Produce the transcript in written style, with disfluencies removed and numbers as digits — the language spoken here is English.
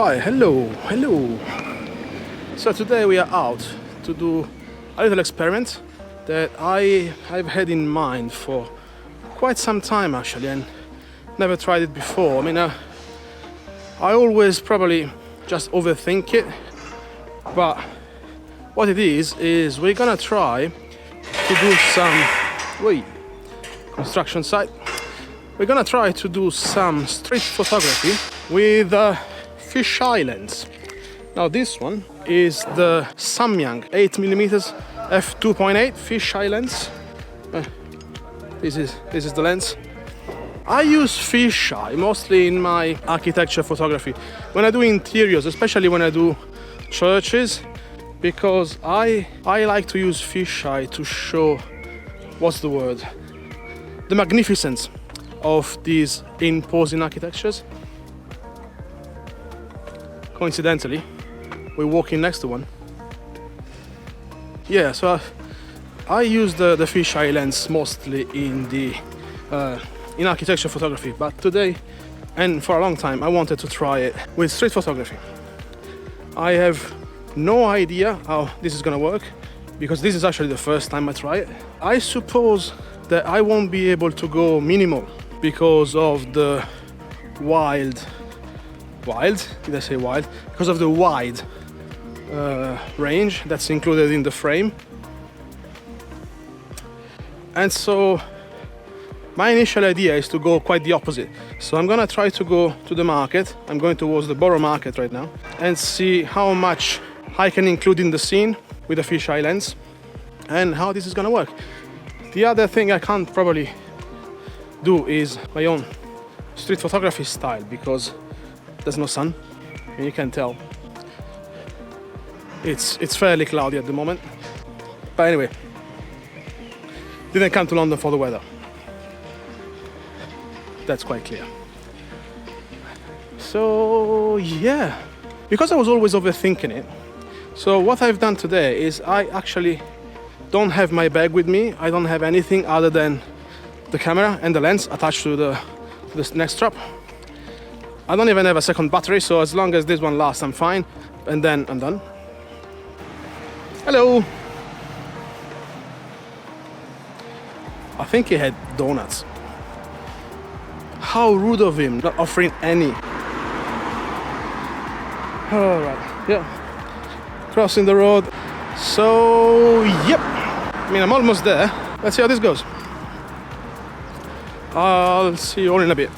Right, hello. So today we are out to do a little experiment that I've had in mind for quite some time actually, and never tried it before. I mean, I always probably just overthink it, but what it is we're gonna try to do some construction site. We're gonna try to do some street photography with fisheye lens. Now this one is the Samyang 8mm f2.8 fisheye lens. This is the lens. I use fisheye mostly in my architecture photography when I do interiors, especially when I do churches, because I like to use fisheye to show, what's the word, the magnificence of these imposing architectures. Coincidentally, we're walking next to one. Yeah, so I use the fisheye lens mostly in architecture photography, but today and for a long time I wanted to try it with street photography. I have no idea how this is gonna work because this is actually the first time I try it. I suppose that I won't be able to go minimal because of the did I say wild? Because of the wide range that's included in the frame. And so my initial idea is to go quite the opposite. So I'm gonna try to go to the market. I'm going towards the Borough Market right now and see how much I can include in the scene with a fisheye lens and how this is gonna work. The other thing I can't probably do is my own street photography style because there's no sun and you can tell it's fairly cloudy at the moment. But anyway, didn't come to London for the weather. That's quite clear. So yeah, because I was always overthinking it, so what I've done today is I actually don't have my bag with me. I don't have anything other than the camera and the lens attached to the neck strap. I don't even have a second battery, so as long as this one lasts, I'm fine. And then I'm done. Hello. I think he had donuts. How rude of him, not offering any. All right, yeah. Crossing the road. So, yep. I mean, I'm almost there. Let's see how this goes. I'll see you all in a bit.